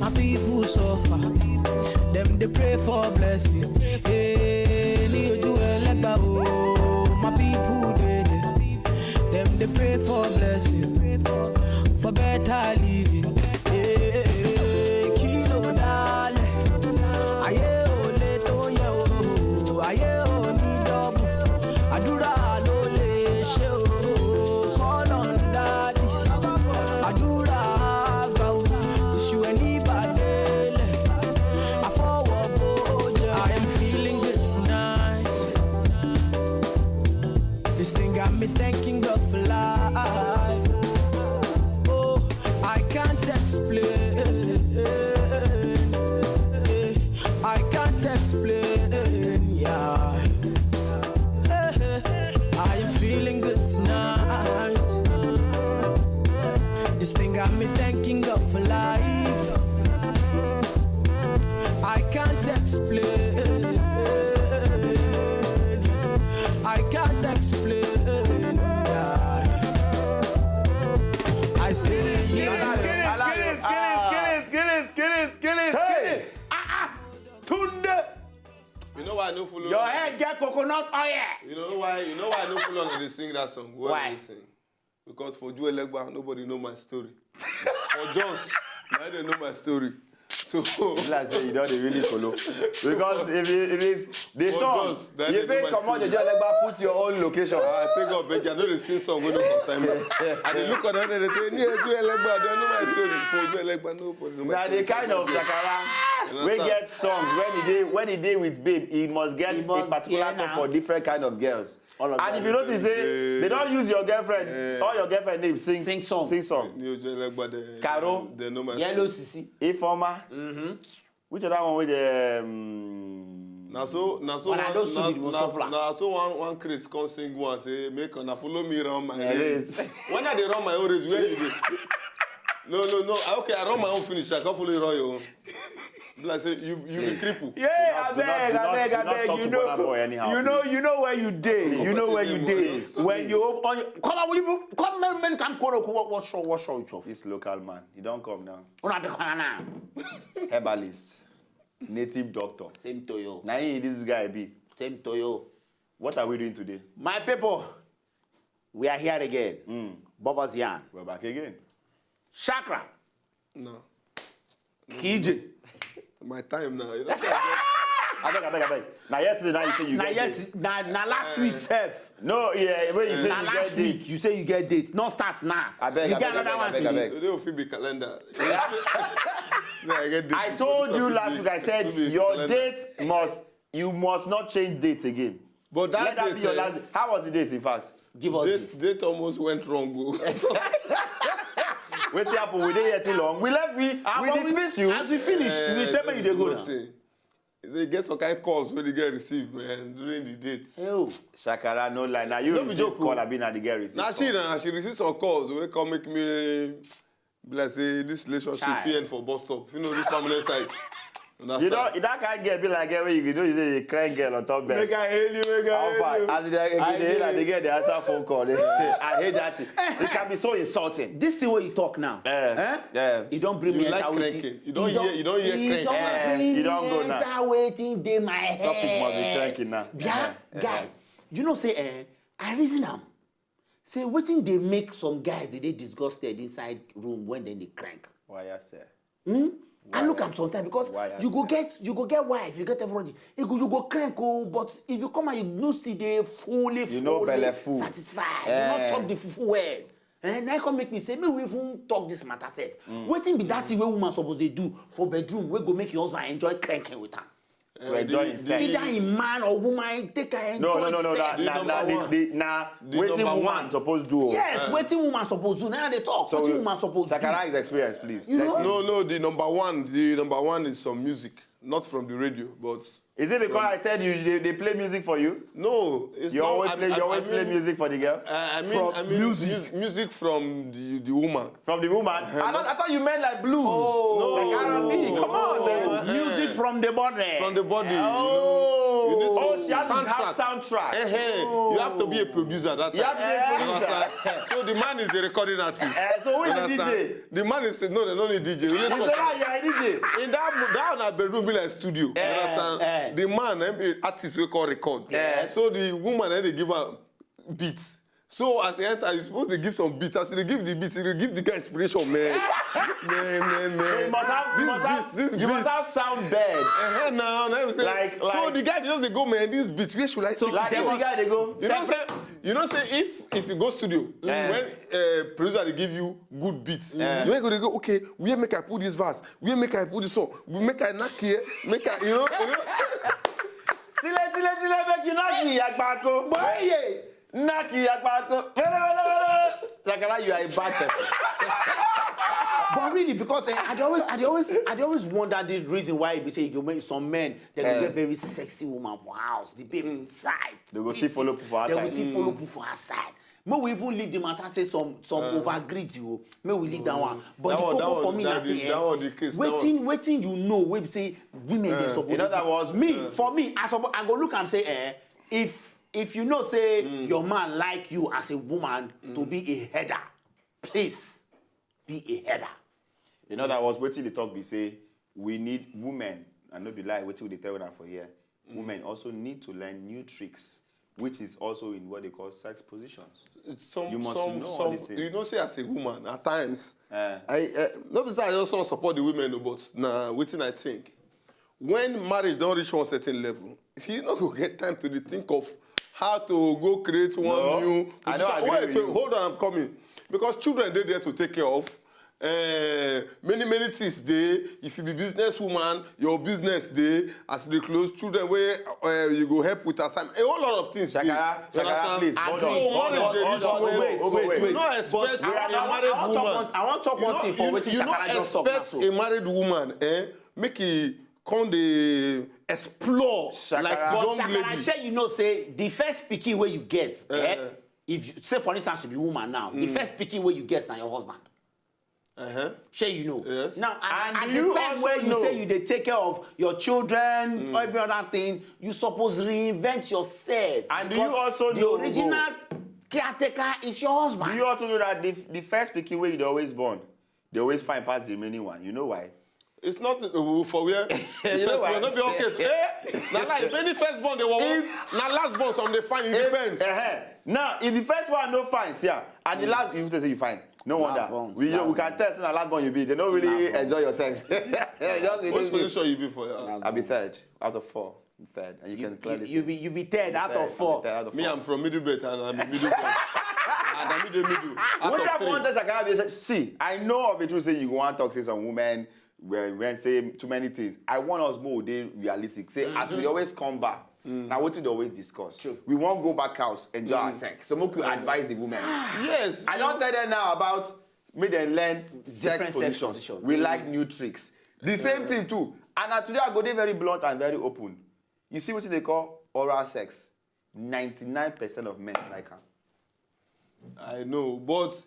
My people suffer. Them they pray for blessing. Hey, my people dead. Them they pray for blessing, for better living. Hey, kilo dale. Aye ole to yo. Aye oni double. Adura lo le she o. Call on daddy. Adura go. Tishu any badele. I forward boja. I am feeling good tonight. This thing got me thanking God for life. Oh, I can't explain. I can't explain. Yeah. I am feeling good tonight. This thing got me thanking God for life. I can't explain. I can't explain. I say, Get it. Tunde. You know why I no follow? Your head get coconut oil. You know why I no follow on they sing that song? Why? They sing? Because for Joe Legba, nobody know my story. For Jones, I don't know my story. So Like say you don't really follow. Because if it's the song, you think come on the Joe Legba put your own location. I think of it, I know they sing song when they consign me. And they look at that and they say, yeah, Joe Legba, I don't know my story. For Joe Legba, nobody know my story. Now the kind of Shakara we get songs when he did with babe, he must get a particular song for different kind of girls. And if you notice, they don't use your girlfriend, all your girlfriend names sing song. Caro, they know my Yellow Sisi, Informa. Which other one with the Now so one Chris come sing one say make una follow me around my race. When I dey run my own race, where you dey? No. Okay, I run my own finish. I can't follow you run your own. Like say you be cripple. Yeah, I beg. You know where you did. You know where you did. When you open, come on, men can quote what show it off. This local man, he don't come now. Herbalist, native doctor. same to you. Now this guy be. Same to you. What are we doing today? My people, we are here again. Bobo's yarn. We're back again. Chakra. No. KJ. My time now. You know, I beg. Now yesterday, you say you get dates. Now last week, self. No, yeah, when you say you Last get week, dates. you say you get dates. No starts now. I beg. You get another one today. today will be calendar. I told you last week, I said your date you must not change dates again. But Let that be your last date. How was the date, in fact? Give us this. Date almost went wrong. Wait till happen, we didn't here too long. We dismiss you. As we finish, we say when you dey go now. They get some kind of calls when they get received, man, during the dates. Oh. Shakara, no lie. Now you receive call, I been at the girl receive Now she received some calls. They come make me, let's say, this relationship end for bus stop. You know, this permanent side. You know, that can't get be like where you know you say a crying girl on top bed. Make I hail you. As they get the answer phone call. I hate that. It can be so insulting. This is what you talk now. Yeah. You don't bring me like enter cranking. You don't hear cranking. You don't go now. Enter waiting in my head. Topic must be cranking now. Yeah, guy. You know, say, I reason am. Say, waiting they make some guys they disgusted inside room when then they crank. Why I say? I look am sometimes because you go get wife, you get everybody. You go crank, but if you come and you no see they fully satisfied, you not chop the fufu well. And I come make me say, may we even talk this matter self. Waiting be that thing where woman supposed they do for bedroom, we go make your husband enjoy cranking with her. To enjoy himself. Either a man or woman take her enjoy sex. Nah, waiting woman supposed to do. Yes, waiting woman supposed to. Now they talk. So waiting woman supposed to. Shakara is experience, please. You know? No, the number one is some music, not from the radio, but. Is it because I said they play music for you? No, it's you not. Always play music for the girl? I mean music from the woman. From the woman? I thought you meant like blues. Oh, like R&B. Come on, music from the body. From the body. Oh, you need to, you have to have soundtrack. You have to be a producer that time. You have to be a producer. So the man is the recording artist. So who is the DJ? The man is no, they don't need DJ. You say that you are a DJ. In that bedroom be like studio. You understand? The man, the artist will call record. So the woman, they give her beats. So at the end, you're supposed to give some beats. As they give the beats, they give the guy inspiration, man. man. So you must have sound beds. So the guy just they go, man, this beat, where should I so like every guy they go. You know, say if you go studio, when producer they give you good beats, you ain't gonna go, okay, where make I put this verse? Where make I put this song? Make I knock here, make I, you know. Tile, make you knock me, Yakbako. Boy, knock you, Yakbako. Like you are a bad person. But really, because I always wonder the reason why we say you make some men they go get very sexy woman for house, the baby inside. They go see follow people for outside. They will see follow people for outside. May we even leave the matter say some overgreed you. May we leave that one. But the cocoa for me na say waiting you know we say women they supposed. You know that was me for me. I go look and say if you know say your man like you as a woman to be a header, please be a header. You know that was waiting the talk be say we need women and not be like waiting they tell them for here. Women also need to learn new tricks, which is also in what they call sex positions. It's you must know all these things. You know, say as a woman at times. Not because I also support the women, but waiting I think when marriage don't reach one certain level, you not go get time to think of how to go create one new. I know. Wait, hold on, I'm coming because children they're there to take care of. Many things there. If you be businesswoman, your business there. As they close, children where you go help with assignment. A whole lot of things. Shakara, please. Hold on. Wait. You not expect a married woman. I want to talk one thing for waiting. You not expect a married woman, make it come the explore like young lady. Shall you know say the first picky where you get, if you say for instance you be woman now, the first picky where you get is your husband. Sure you know. Yes. Now, and the time where you say you they take care of your children, every other thing, you suppose reinvent yourself. And do you also the know original caretaker is your husband? Do you also know that the first picking way they always born, they always find past the remaining one? You know why? It's not for where you know why? Not be okay. Now like many first born they were now last born some they find it depends. Now if the first one no finds and the last you say you find. No wonder. We can tell the last one you be. They don't really enjoy your sex. What position you be for your I'll be third out of 4. Third. And you can clearly see. You be third out of 4. Me, I'm from middle belt and I'm middle belt. And I'm in the middle. Out of 3. See, I know of it to say you want to talk to some women when say too many things. I want us more they realistic. Say as we always come back. Now what we always discuss. True. We won't go back house enjoy our sex. So we could advise the women. Yes. I don't tell them now about make them learn sex positions. We like new tricks. The same thing too. And today I go there very blunt and very open. You see what they call oral sex. 99% of men like her. I know, but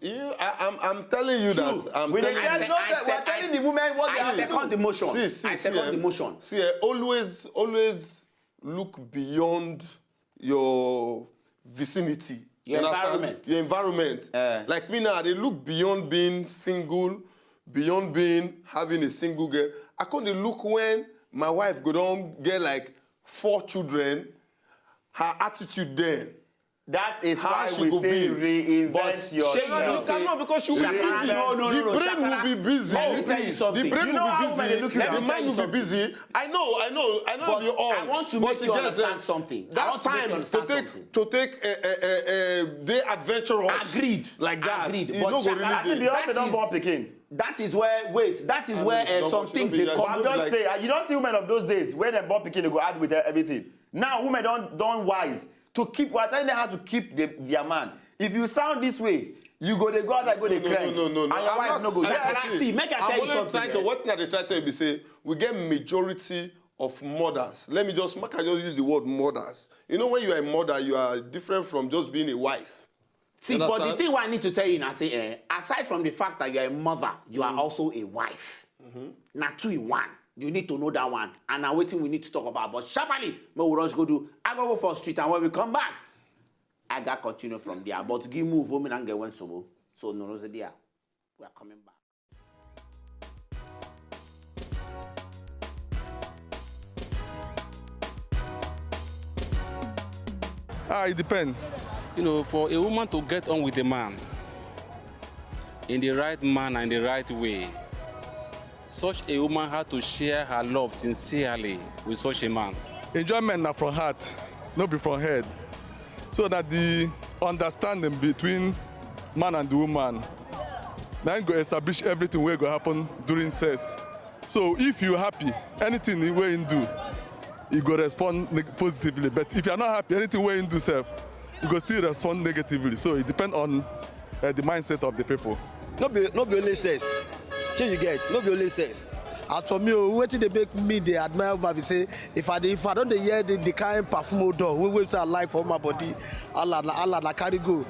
I'm telling you that we're telling the women what they have second the motion. I second the motion. See, always look beyond your vicinity. Your environment. Your environment. Like me now, they look beyond being single, beyond being having a single girl. I couldn't look when my wife go down get like 4 children, her attitude then. That is why we say reinvent your you cannot because she will be busy. The brain will be busy. Let me tell you something. The brain will be busy. The mind will be busy. I know. But you all. I want to make you understand something. That time to take the adventurous. Agreed. Like that. Agreed. But Shakara, also don't born pikin. That is where some things they come. I'm just saying, you don't see women of those days when they born pikin they go add with everything. Now women don't wise. To keep, we're telling them how to keep their man. If you sound this way, you go, they go out there, go, they cry. No. And your wife no go. See, make I tell you something. What they try to be say, we get majority of mothers. Let me just use the word mothers. You know, when you are a mother, you are different from just being a wife. See, but the thing what I need to tell you now, say, aside from the fact that you are a mother, you are also a wife. Now 2 in 1. You need to know that one. And now waiting we need to talk about. But sharply, we will rush go do. I go for street, and when we come back, I got continue from there. But give move women and get one so no there. We are coming back. It depends. You know, for a woman to get on with a man in the right manner, in the right way, such a woman had to share her love sincerely with such a man. Enjoyment now from heart, not be from head. So that the understanding between man and the woman then go establish everything will go happen during sex. So if you're happy, anything the way you do, you go respond positively. But if you're not happy, anything way you do self, you go still respond negatively. So it depends on the mindset of the people. No be only sex. Shey you get? No be only sex. As for me, wetin dey make me dey admire woman be say if I don dey hear the kind perfume odor wey I like for my body, Allah na carry go.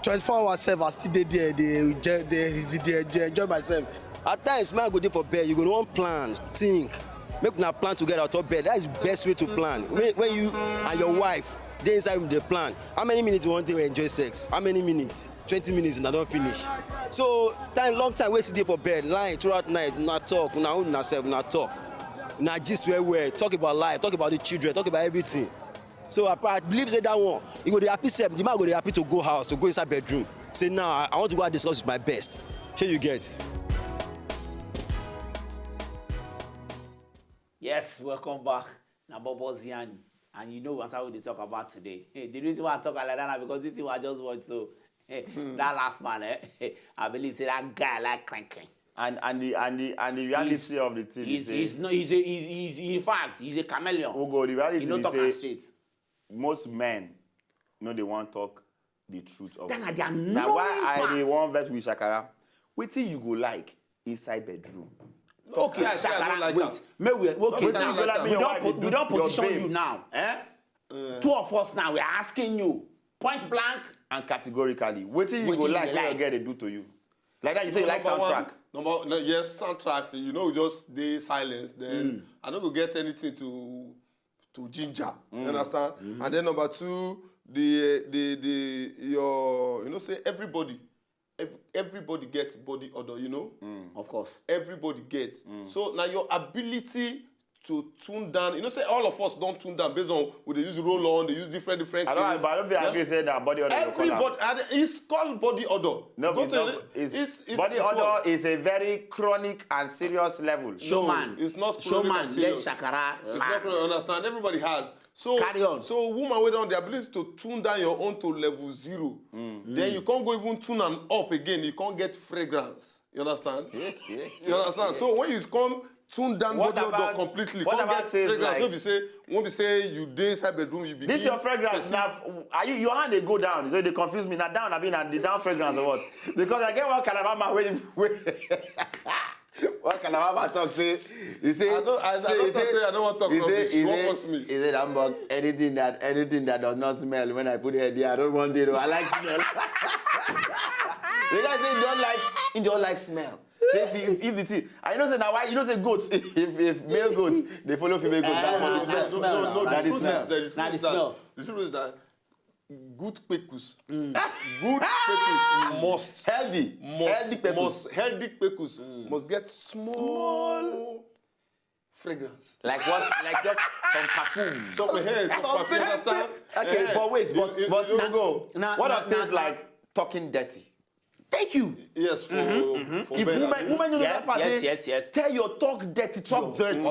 24 hours sef I still dey there dey enjoy myself. At times man go dey for bed, you go wan plan, think, make una plan together on top bed. That is the best way to plan. When you and your wife dey inside room dey plan, how many minutes you wan take enjoy sex? How many minutes? 20 minutes and I don't finish. So long time wait dey for bed, lying throughout night, not talk, una own una self, not talk. Na gist where talk about life, talk about the children, talk about everything. So I believe say that one, you go dey happy self, the man go dey happy to go house, to go inside bedroom. Say now I want to go and discuss with my best. Shey you get? Yes, welcome back. Now BOBOS Yan. And you know what we talk about today. The reason why I talk like that because this is what I just want to. That last man, I believe say that guy like cranking. And the reality of the thing is he's in fact he's a chameleon. Oh God, the reality is straight. Most men they want to talk the truth of it. Now why I want verse with Shakara? Wetin you go like inside bedroom? Okay, Shakara, like wait. We don't position you now. Two of us now, we're asking you, point blank and categorically. Wetin you go like when your girl they do to you? Like that, you say you like soundtrack. Yes, soundtrack. You know, just the silence. Then I don't go get anything to ginger. You understand? And then number two, say everybody gets body odor. You know. Of course. Everybody gets. So now your ability to tune down, say all of us don't tune down based on they use roll on, they use different things. But I don't think I agree say that body odor. Everybody, it's called body odor. No, it's body odor is a very chronic and serious level. Showman, it's not chronic and serious. Let Shakara. It's not understand. Everybody has. So carry on. So woman with on the ability to tune down your own to level 0. Then you can't go even tune and up again. You can't get fragrance. You understand? You understand? So when you come tune down body odor completely. What about things like? When we say you dey inside bedroom, you begin. This your fragrance now. Are you your hand they go down? So they confuse me. Now down, I mean, the down fragrance or what? Because I get one Calabama way. What Calabama talk say? He say. I don't want to talk rubbish. Don't force me. He said, "I'm anything that does not smell. When I put it there, I don't want it. I like smell." The guy say he don't like smell. If the tea, I know say now why say goats. If male goats they follow female goats, that smell. That is smell. The truth is that good pekus, must healthy pekus must get small fragrance. Like what? Like just some perfume. Some perfume. Understand? Okay, but wait, but go. What are things like talking dirty? Thank you. Yes, for if women yes. Tell your talk dirty,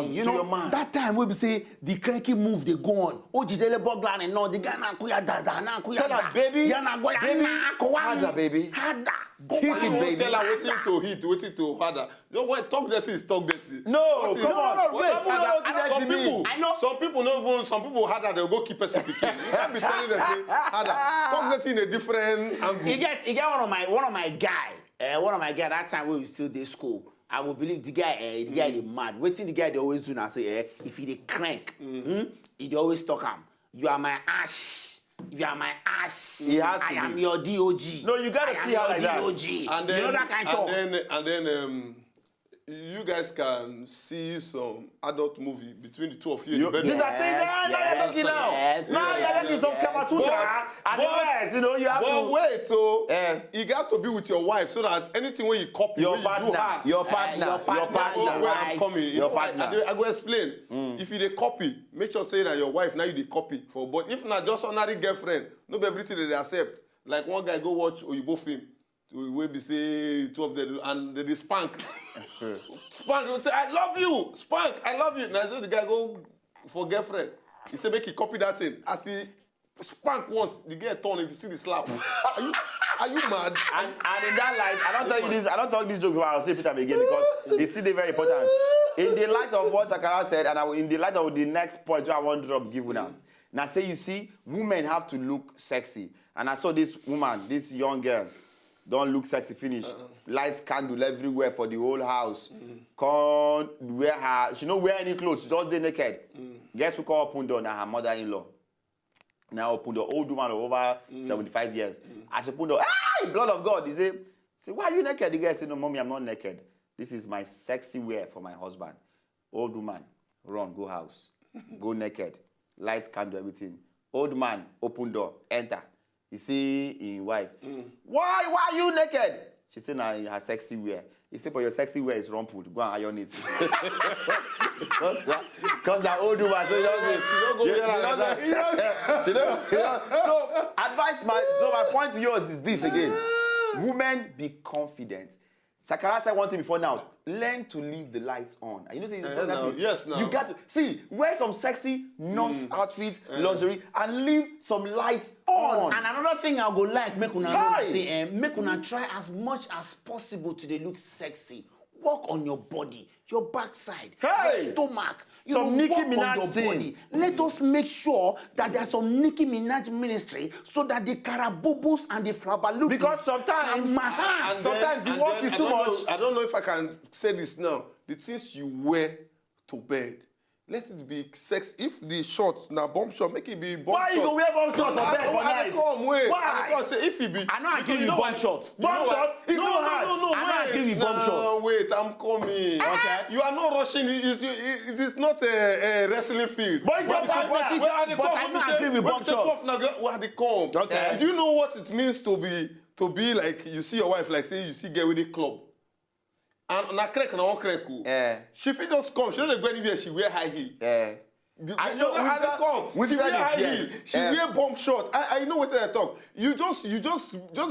you know, your man. That time we be say the cranky move they go on. Oh, jidele boglan and no, the guy na kuya dada na kuya. Tell her baby, harder baby. Hit it, baby. Tell her waiting to harder. You know talk dirty is talk dirty. No, come on. Some people harder they'll go keep us in picking. You can't be telling them say harder. Talk dirty in a different angle. He get one of my guy. That time when we still in school, I would believe the guy is mad. Waiting the guy they always do now say, if he dey crank, he always talk him. You are my ass. You are my ass. I am your DOG. No, you gotta see how like that. And then, you know that kind of talk. And then you guys can see some adult movie between the two of you in the bedroom. These are things now you're talking now. Now you're getting some Kama Sutra and the rest, you know, you have to. Wait, so it has to be with your wife so that anything when you copy, your partner, your partner. I'm coming. Your partner. I go explain. If you dey copy, make sure say that your wife now you dey copy for. But if not just ordinary girlfriend, no be everything they accept. Like one guy go watch Oyibo film. We be say two of them and they spank. Spank, they say, I love you. Spank, I love you. Now the guy go for girlfriend. He say make he copy that thing. As he spank once, the girl turn if you see the slap. Are you mad? And in that light, I don't talk this joke before I'll say Peter again because it's still very important. In the light of what Sakara said, and in the light of the next point I want to drop give you now. Now say you see, women have to look sexy. And I saw this woman, this young girl. Don't look sexy finish. Lights candle everywhere for the whole house. Can't wear her. She don't wear any clothes. She just dey naked. Guess who call open door? Now her mother-in-law. Now open door. Old woman over 75 years. As she open door, hey, blood of God. He say, why are you naked? The girl say, no, mommy, I'm not naked. This is my sexy wear for my husband. Old woman, run, go house. Go naked. Lights candle everything. Old man, open door, enter. You see his wife. Why are you naked? She said, nah, her sexy wear. He said, but your sexy wear is rumpled. Go and iron it. Because that old woman, so she don't go So, my point to yours is this again. Women, be confident. Sakara said one thing before now. Learn to leave the lights on. And you know, you got to see, wear some sexy nurse outfits, lingerie, and leave some lights on. And another thing I go like, make una say, make una try as much as possible to look sexy. Work on your body, your backside, your stomach. Some Nicki Minaj thing. Let us make sure that there's some Nicki Minaj ministry so that the Karabobos and the Frabaluki. Because sometimes the work is too much. I don't know if I can say this now. The things you wear to bed, let it be sex. If the shorts now bomb short, make it be bomb short. Why you go wear bomb shorts for bed for night? Why? I say if it be. I know I give you bomb shorts. Bomb shorts? It's no, hard. I give you bomb shorts. Wait, I'm coming. Okay. You are not rushing. It is not a wrestling field. But it's your partner. Where are they come? I know I give you bomb shorts. Where are they come? Okay. Do you know what it means to be like you see your wife like say you see girl with a club? And na crack na one crack. She fit just come. She don't go anywhere. She wear high heel. I know how they come. She wear high heel. She wear bomb short. I know what I talk. You just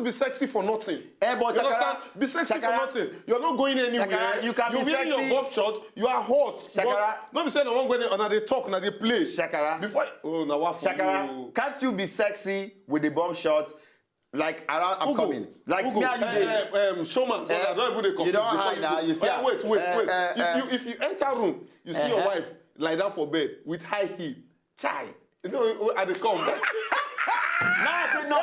be sexy for nothing. But you understand? Be sexy for nothing. You're not going anywhere. You can be wearing your bomb short. You are hot. But not be saying the one going on they talk, now they play. Before now what? Can't you be sexy with the bomb shorts? Like around, I'm coming. Like me and you showman. So I don't even you don't hide now. You see. Wait. If you enter room, you see your wife lie down for bed with high heel. Chai. You know, at the come. No.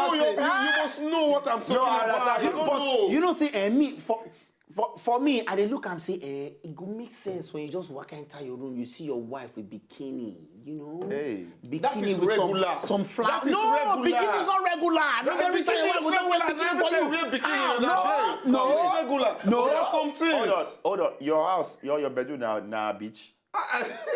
So you must know what I'm talking about. You don't know. You know, see, me for me, I dey look and say, it go make sense when you just walk enter your room, you see your wife with bikini, you know? Hey, bikini that is with regular. Some flowers. That is regular. Bikini is not regular. Not every time you wear bikini for you. No, it's regular. No, there are some things. Hold on. Your house, your bedroom now, beach.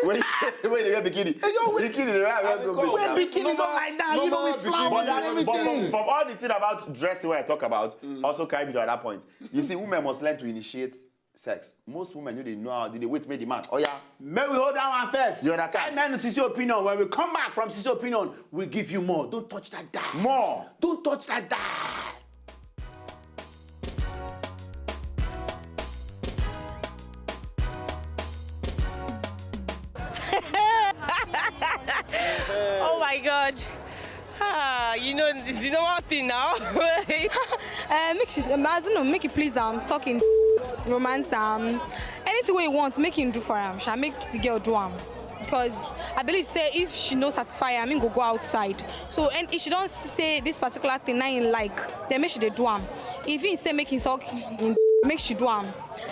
Wait, you wear bikini. Bikini, wear bikini don't like that. You know, with flowers and everything. From all the thing about dressing where I talk about, also carry me to that point. You see, women must learn to initiate sex. Most women, they know how they wait to make the man. Oh yeah. May we hold that one first. You understand? Men Sisi opinion. When we come back from Sisi opinion, we give you more. Don't touch that dye. More. Don't touch that dye. Oh my God. You know one thing now. Make it please talking romance anything way you want, make him do for him. Shall make the girl do him. Because I believe say if she no satisfy I mean go outside. So and if she don't say this particular thing I like, then make sure they do him. If he say make him talk in make she do am.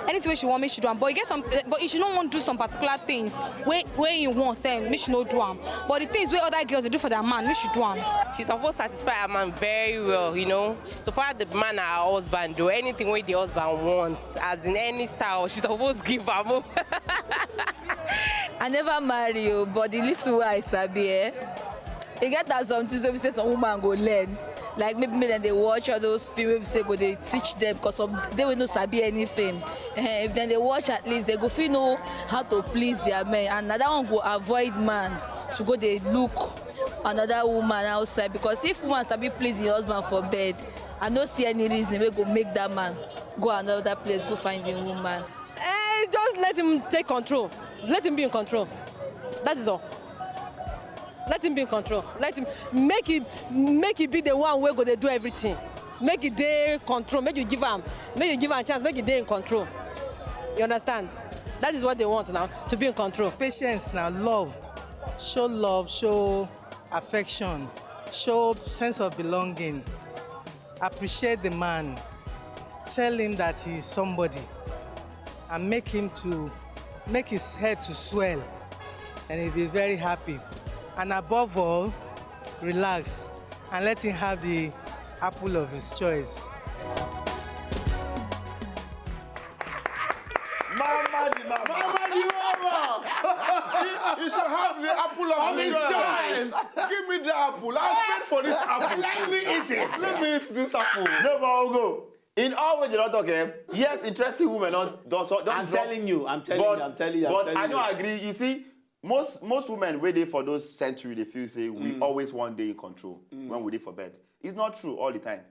Anything wey she want, make she do am. But you get some, but if she don't want to do some particular things, where you want, then make she no do am. But the things where other girls they do for their man, make she do am. She's supposed to satisfy her man very well, you know. So far the man her husband do anything where the husband wants, as in any style, she's supposed to give am. I never marry you, but the little I sabi, you get that something so we say some woman go learn. Like maybe then they watch all those films, we say go they teach them because they will not sabi anything. If then they watch at least they go feel know how to please their men, and another one go avoid man to go they look another woman outside, because if woman sabi please your husband for bed, I don't see any reason we go make that man go another place go find the woman. Just let him take control. Let him be in control. That is all. Let him be in control. Let him make it be the one where go they do everything. Make it day control. Make you give him a chance. Make it day in control. You understand? That is what they want now, to be in control. Patience now, love, show affection, show sense of belonging, appreciate the man, tell him that he is somebody, and make his head to swell, and he'll be very happy. And above all, relax and let him have the apple of his choice. Mama the mama. You should have the apple of his choice. Give me the apple. I'll spend for this apple. Let me eat it. Let me eat this apple. No, but I'll go. In all ways, you're not talking. Yes, interesting women don't I'm telling you. But I don't agree. You see, most women waiting for those century, they feel say we always one day in control when we dey for bed. It's not true all the time.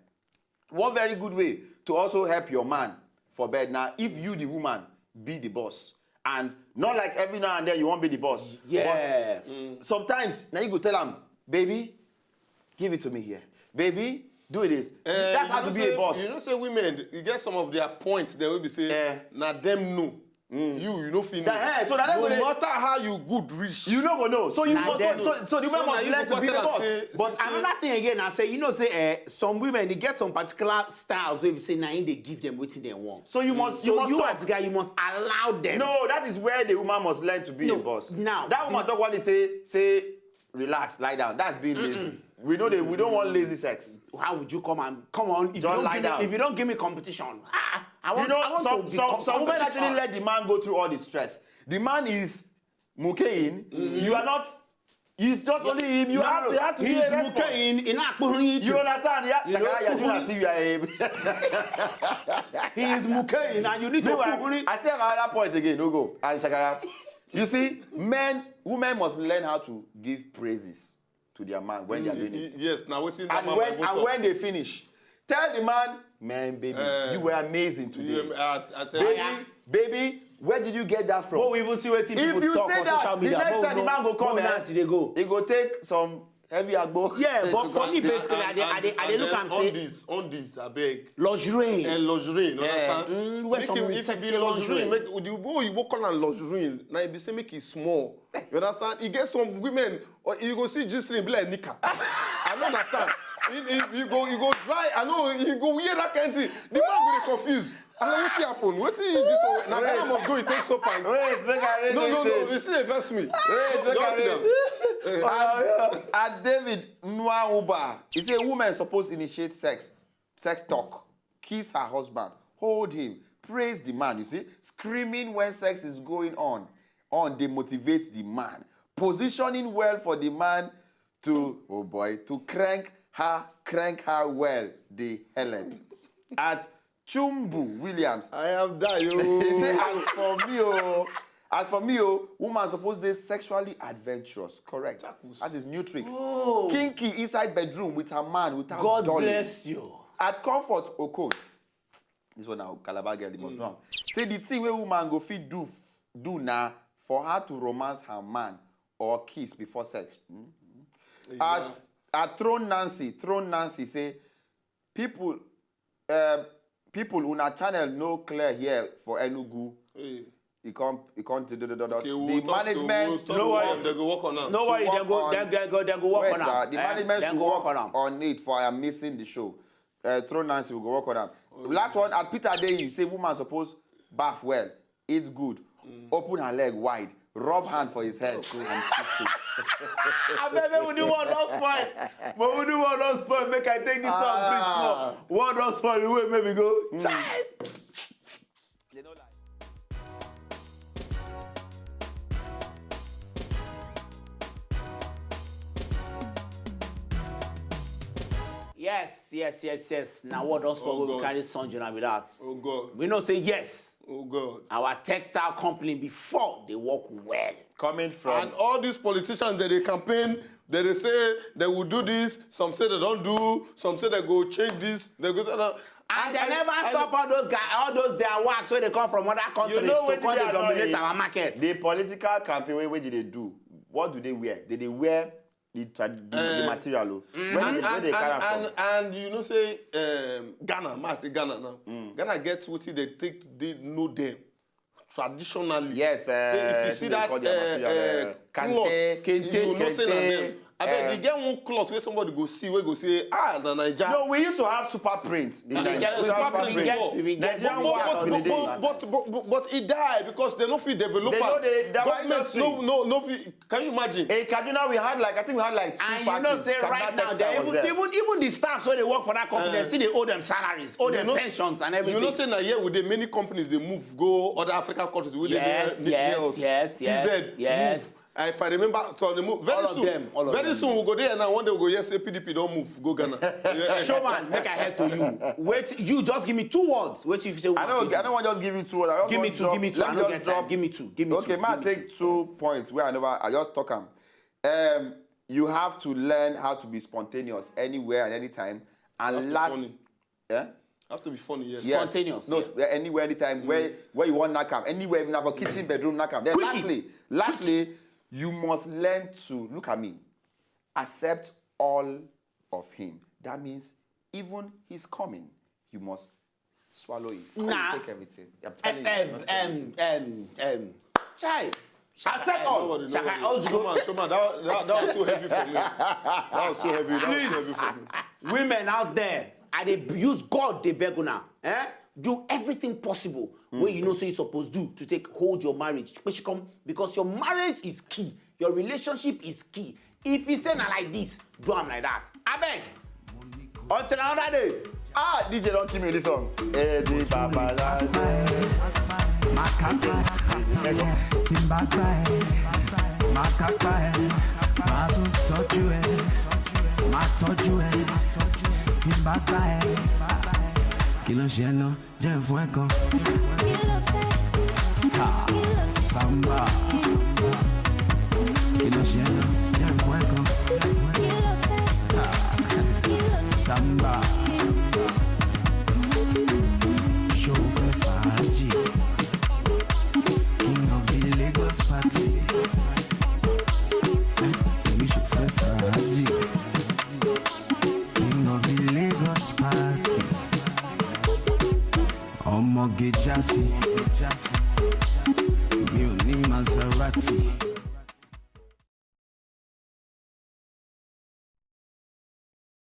One very good way to also help your man for bed now, if you the woman be the boss, and not like every now and then you won't be the boss. Yeah. But sometimes now you go tell him, baby, give it to me here, baby. Do this. That's how to be a boss. You know, say women, you get some of their points. They will be saying, "Now them know, you know, finish." So that no matter how you good reach, you know go know. So you must. So the woman must learn to be the boss. But another thing again, I say, you know, say some women they get some particular styles where we say now they give them what they want. So you must. So you as guy, you must allow them. No, that is where the woman must learn to be a boss. Now that woman talk what they say, relax, lie down. That's being lazy. We know we don't want lazy sex. How would you come on? If don't lie down. If you don't give me competition, I want some women actually let the man go through all the stress. The man is mukein. You are not. He's just only him. You have to be a mukein. You understand? Yeah. He is mukein, and you need to. I say another point again. No go. And Shakara. You see, women must learn how to give praises to their man when they are doing it. Yes, now what's in and when they finish, tell the man, man, baby, you were amazing today. Baby, where did you get that from? Oh, we will see what people talk on social media. The next time the man go come, he go take some heavy agbo. Yeah, but for me, basically, I look and say on this, I beg. Lingerie. And lingerie, you understand? If it be lingerie, make the boy you walk on lingerie, now you be say make it small. You understand? You get some women, or you go see G-string be like Nika. I don't understand. You go dry. I know you go wear that kind of thing. The man go confused. What happened? What is this? Now I must go. It takes so time. Wait, make I read No, they still invest me. Wait, make I read. At David Nwauba, he say a woman is supposed to initiate sex talk, kiss her husband, hold him, praise the man. You see, screaming when sex is going on demotivates the man. Positioning well for the man to crank her well, the helep. At Chumbu Williams, I am that yo. He say, as for me, woman supposed to be sexually adventurous. Correct. That is new tricks. Oh. Kinky inside bedroom with her man without God dolly. bless you. At Comfort Oko. This one now, Calabar girl, they must know. Say the thing where woman go fit do now for her to romance her man or kiss before sex. Yeah. At Throne Nancy say, people una channel no clear here for Enugu. He can't do the management. No worry, they go work on that. No worry, they go work on that. The management should work on it for I am missing the show. throw Nancy, we go work on them. Last one, at Peter Day, he say woman suppose bath well, eat good, open her leg wide, rub hand for his head, and kiss it. I bet we do one not spoil. But we do one not spoil. Make I take this one, please. Small. One not spoil. The way maybe go. Child. They don't like. Yes. Now what else we carry son journal with that? Oh God. We don't say yes. Oh God. Our textile company before they work well. Coming from And all these politicians that they campaign, that they say they will do this, some say they don't do, some say they go change this, they go and they never stop all those guys, all those their works where they come from other countries to come and dominate our market. The political campaign, what did they do? What do they wear? Did they wear the material? Where they carry from? And you know, say Ghana, I say Ghana now. Ghana gets what they take, they know them traditionally. Yes, if you see that cloth, you know say na them. I bet you get one cloth where somebody go see, where go say, na Nigeria. No, we used to have super prints. But it died because they don't feel developed. Government no feel. Can you imagine? In Kaduna, we had like, I think we had like 2 and factories. you know, say right now, even the staffs where they work for that company, they still they owe them salaries, owe them pensions and everything. You know, say now here with the many companies they move, go other African countries. Yes. If I remember, so they move very soon we'll go there and now one day we'll go, yes, PDP don't move, go Ghana. Showman, make I help to you. Wait, you just give me 2 words. Wait, if you say one. I don't want to just give you 2 words. Give me two. I don't get time. Give me two. Okay, man, take 2 points where I just talk them. You have to learn how to be spontaneous anywhere and anytime. And last, yeah. Have to be funny, yes. Spontaneous. No, anywhere, anytime, where you want knock up, anywhere, even have a kitchen, bedroom knock up. Then lastly, you must learn to, look at me, accept all of him. That means even his coming, you must swallow it. Nah. Take everything. I'm telling you. Child. Accept all. Showman, that was so heavy for me. That was so heavy for me. Women out there, they use God, they beg now. Do everything possible where you know so you're supposed to hold your marriage. Because your marriage is key. Your relationship is key. If you say like this, do them like that. I beg. Until another day. DJ, don't give me this song. Eddie Baba. Kí ló ṣe lọ jẹ́ fún ẹ̀kan. Samba. Kí ló ṣe lọ jẹ́ fún ẹ̀kan. Samba. Ṣòfẹ́ fàájì. King of the Lagos party. Èmi ṣòfẹ́ fàájì. King of the Lagos party. Omoge Jassy, mi ò ní Maserati.